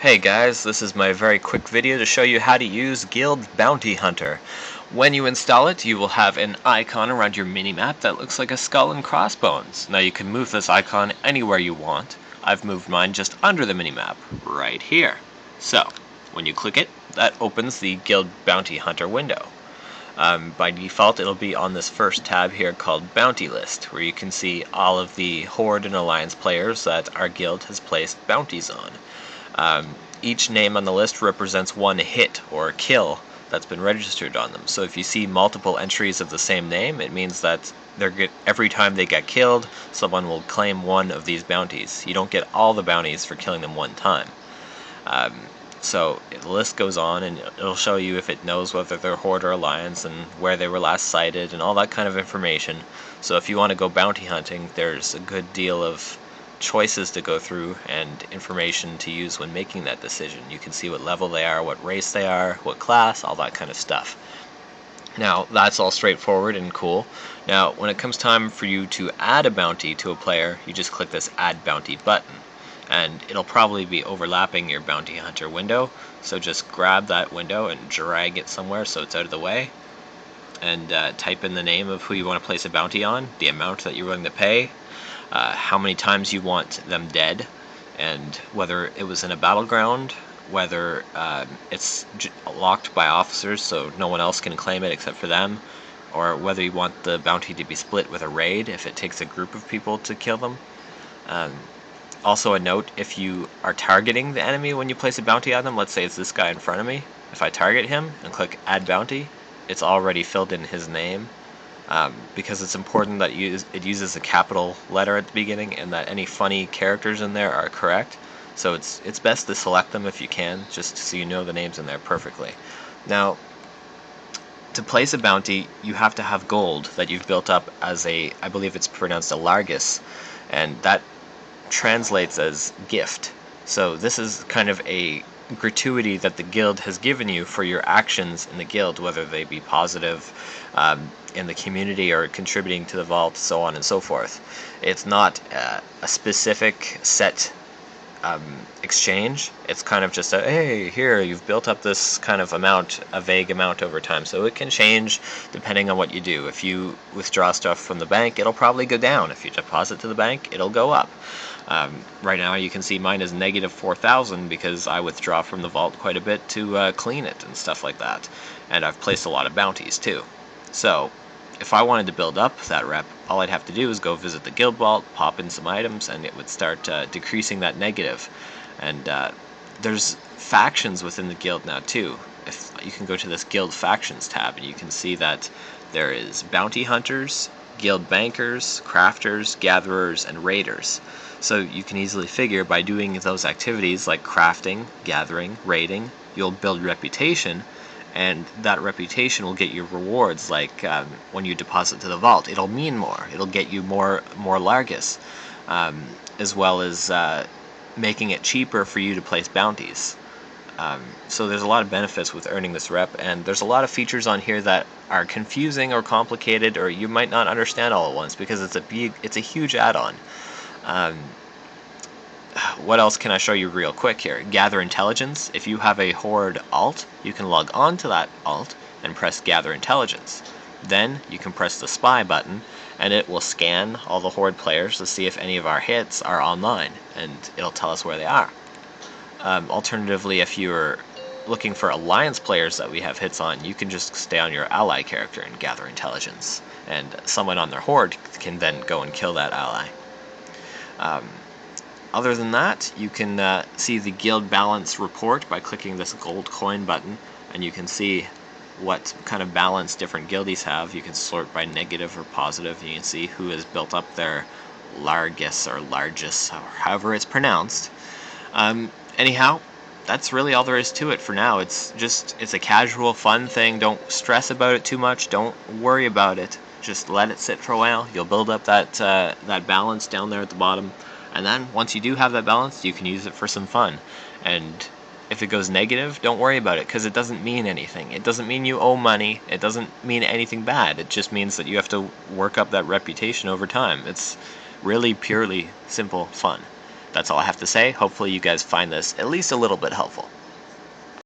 Hey guys, this is my very quick video to show you how to use Guild Bounty Hunter. When you install it, you will have an icon around your minimap that looks like a skull and crossbones. Now you can move this icon anywhere you want. I've moved mine just under the minimap, right here. So, when you click it, that opens the Guild Bounty Hunter window. By default, it'll be on this first tab here called Bounty List, where you can see all of the Horde and Alliance players that our guild has placed bounties on. Each name on the list represents one hit or kill that's been registered on them. So if you see multiple entries of the same name, it means that every time they get killed, someone will claim one of these bounties. You don't get all the bounties for killing them one time. So the list goes on, and it'll show you if it knows whether they're Horde or Alliance and where they were last sighted and all that kind of information. So if you want to go bounty hunting, there's a good deal of choices to go through and information to use when making that decision. You can see what level they are, what race they are, what class, all that kind of stuff. Now, that's all straightforward and cool. Now, when it comes time for you to add a bounty to a player, you just click this Add Bounty button, and it'll probably be overlapping your Bounty Hunter window, so just grab that window and drag it somewhere so it's out of the way, and type in the name of who you want to place a bounty on, the amount that you're willing to pay, how many times you want them dead, and whether it was in a battleground, whether it's locked by officers so no one else can claim it except for them, or whether you want the bounty to be split with a raid if it takes a group of people to kill them. Also a note, if you are targeting the enemy when you place a bounty on them, let's say it's this guy in front of me, if I target him and click Add Bounty, it's already filled in his name, because it's important that it uses a capital letter at the beginning and that any funny characters in there are correct. So it's best to select them if you can, just so you know the names in there perfectly. Now, to place a bounty, you have to have gold that you've built up as I believe it's pronounced a largus, and that translates as gift. So this is kind of a gratuity that the guild has given you for your actions in the guild, whether they be positive in the community or contributing to the vault, so on and so forth. It's not a specific set exchange. It's kind of just a, hey, here, you've built up this kind of amount, a vague amount over time, so it can change depending on what you do. If you withdraw stuff from the bank, it'll probably go down. If you deposit to the bank, it'll go up. Right now you can see mine is negative 4,000 because I withdraw from the vault quite a bit to clean it and stuff like that. And I've placed a lot of bounties too. So if I wanted to build up that rep, all I'd have to do is go visit the guild vault, pop in some items, and it would start decreasing that negative. And there's factions within the guild now too. If you can go to this guild factions tab, and you can see that there is bounty hunters, guild bankers, crafters, gatherers, and raiders. So you can easily figure by doing those activities like crafting, gathering, raiding, you'll build reputation, and that reputation will get you rewards like when you deposit to the vault. It'll mean more. It'll get you more largus, as well as making it cheaper for you to place bounties. So there's a lot of benefits with earning this rep, and there's a lot of features on here that are confusing or complicated, or you might not understand all at once because it's a huge add-on. What else can I show you real quick here? Gather Intelligence. If you have a Horde alt, you can log on to that alt and press Gather Intelligence. Then you can press the Spy button, and it will scan all the Horde players to see if any of our hits are online, and it'll tell us where they are. Alternatively, if you're looking for Alliance players that we have hits on, you can just stay on your ally character and gather intelligence, and someone on their Horde can then go and kill that ally. Other than that, you can see the guild balance report by clicking this gold coin button, and you can see what kind of balance different guildies have. You can sort by negative or positive, and you can see who has built up their largus or largus, or however it's pronounced. Anyhow, that's really all there is to it for now. It's a casual, fun thing. Don't stress about it too much. Don't worry about it. Just let it sit for a while. You'll build up that balance down there at the bottom. And then, once you do have that balance, you can use it for some fun. And if it goes negative, don't worry about it, because it doesn't mean anything. It doesn't mean you owe money. It doesn't mean anything bad. It just means that you have to work up that reputation over time. It's really purely simple fun. That's all I have to say. Hopefully you guys find this at least a little bit helpful.